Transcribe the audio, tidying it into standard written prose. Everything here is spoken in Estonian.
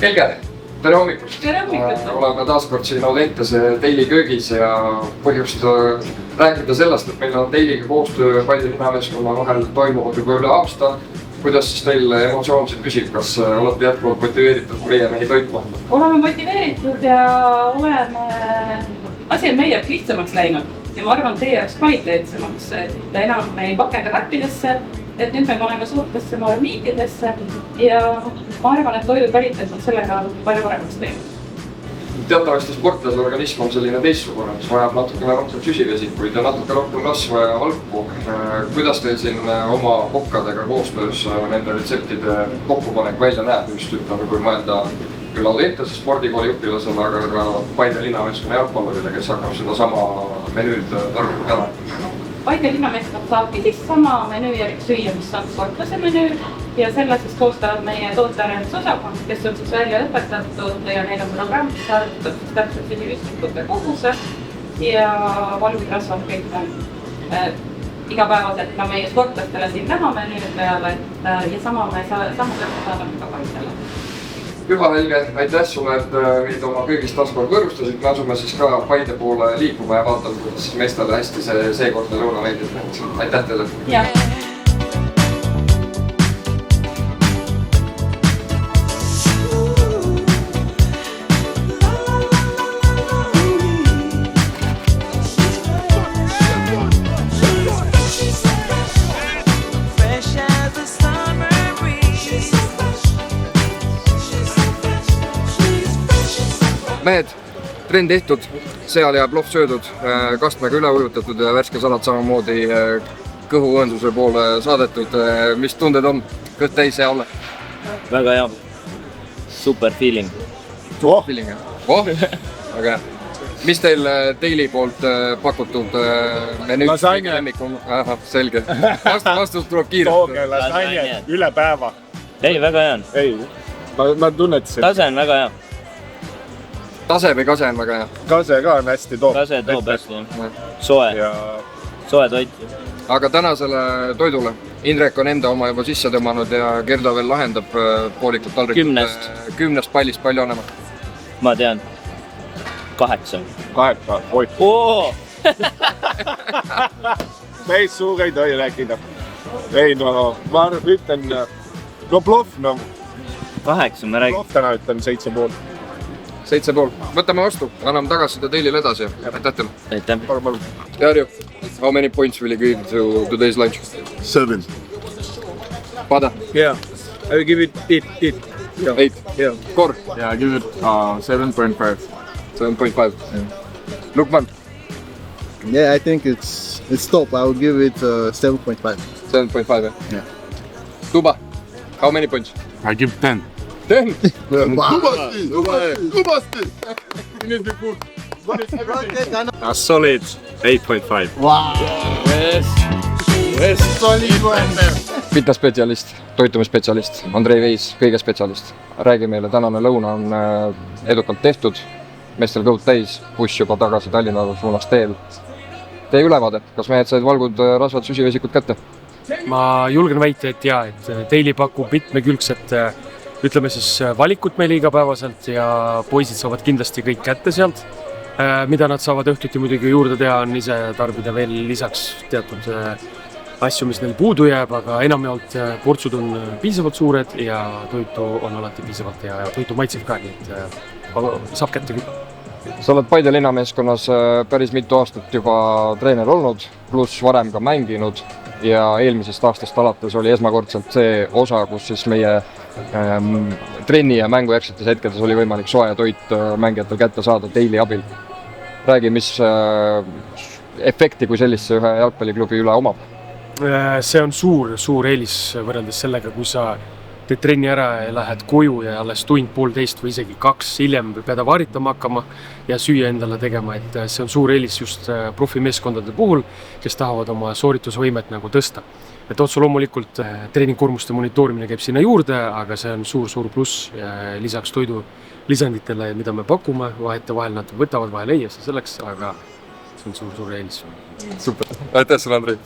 Helge, tere hommikust! Tere hommikust! Oleme taas kord siin Audentese Daily köögis ja põhjust rääkida sellest, et meil on Dailyga koostöö Paide linnameeskonna vahel toimunud juba üle aasta. Kuidas siis teil emotsiooniliselt püsib, kas olete jätkuvalt motiveeritud meie mehi toitma? Oleme motiveeritud ja asi on meie lihtsamaks läinud ja ma arvan teie jaoks kvaliteetsemaks, et enam me ei pakenda kappidesse, et nüüd me paneme suurtesse marmiitidesse ja ma arvan, et toidu kvaliteet on sellega palju paremaks teinud. Teatavasti sportlase organism on selline teistsugune, mis vajab natukene rohkem süsivesikuid ja natuke rohkem rasva ja valku. Kuidas teil siin oma kokkadega koostöös nende retseptide kokkupanek välja näeb, just ütleme, kui mõelda küll Audentese spordikooli õpilasele, aga ka Paide linnameeskonna jalgpallurile, kes hakkab seda sama menüüd tarvitama? Paide linnameeskond saabki siis sama menüü järgi süüa, mis on sportlase menüü ja selle siis koostavad meie tootearendusosakond, kes on siis välja õpetatud ja neil on programmis arvutatud täpselt süsivestikute koguse ja valud rasvad kõik on igapäevaselt ka meie sportlastele siin näha menüü peale ja sama saadame ka Paidele. Püha Helge, aitäh sulle, et meid oma köögist taaskord võõrustasid. Me asume siis ka Paide poole liikuma ja vaatame, kuidas meestele hästi seekordne lõuna meeldib. Aitäh teile! Ja. Mehed, trenn tehtud, seal ja plohv söödud, kastmega üle ujutatud ja värske salat samamoodi kõhuõõnduse poole saadetud. Mis tunded on? Kõht täis ja ole? Väga hea. Super feeling. Feeling, jah? Aga mis teil Daily poolt pakutud menüüd? Lasagne. Aha, selge. Vastus tuleb kiirelt. Tooge lasagne üle päeva. Ei, väga hea on. Ei, ma tunnetasin. Tase on väga hea. Tase või kase on väga hea? Kase ka on hästi toob. Tase toob hästi, jah. Soe toit. Aga tänasele toidule. Indrek on enda oma juba sisse tõmmanud ja Gerdo veel lahendab poolikult taldrikut. 10 pallist palju anname? Ma tean. 8. 8, oi. Oo! Meist suuga ei tohi rääkida. Ei, no ma ütlen, no plohv, no. 8 ma räägin. Plohv täna ütlen 7,5. 7,5. Võtame vastu, anname tagasi seda Daily'le edasi. Aitäh teile. Aitäh. Jarju, how many points will you give to today's lunch? 7. Pada? Yeah, I will give it 8. 8? Yeah. Kor? Yeah, I give it 7.5. 7.5. Lukman? Yeah, I think it's top. I would give it 7.5. 7.5, Yeah. Tuba, how many points? I give 10. 10? Lubasti! A solid 8.5. Wow! Fitnessspetsialist, toitumisspetsialist, Andrei Veis, kõige spetsialist. Räägi meile, tänane lõuna on edukalt tehtud, meestel kõhud täis, buss juba tagasi Tallinna suunas teel. Tee ülevaade, kas mehed said valgud, rasvad, süsivesikud kätte? Ma julgen väita, et jaa, et Daily pakub mitmekülgset ütleme siis valikut meile igapäevaselt ja poisid saavad kindlasti kõik kätte sealt. Mida nad saavad õhtuti muidugi juurde teha, on ise tarbida veel lisaks teatud asju, mis neil puudu jääb, aga enamjaolt portsud on piisavalt suured ja toitu on alati piisavalt ja toitu maitseb ka, nii et saab kätte küll. Sa oled Paide linnameeskonnas päris mitu aastat juba treener olnud, pluss varem ka mänginud ja eelmisest aastast alates oli esmakordselt see osa, kus siis meie trenni ja mängujärgsetes hetkedes oli võimalik soe toit mängijatel kätte saada Daily abil. Räägi, mis efekti kui sellisse ühe jalgpalliklubi üle omab? See on suur eelis võrreldes sellega, kui sa teed trenni ära ja lähed koju ja alles tund-poolteist või isegi 2 hiljem pead varitama hakkama ja süüa endale tegema, et see on suur eelis just profimeeskondade puhul, kes tahavad oma sooritusvõimet nagu tõsta. Et otse loomulikult treeningkoormuste monitoorimine käib sinna juurde, aga see on suur pluss lisaks toidu lisanditele, mida me pakume, vahel nad võtavad, vahel ei, selleks, aga see on suur eelis. Super, aitäh sulle, Andrei!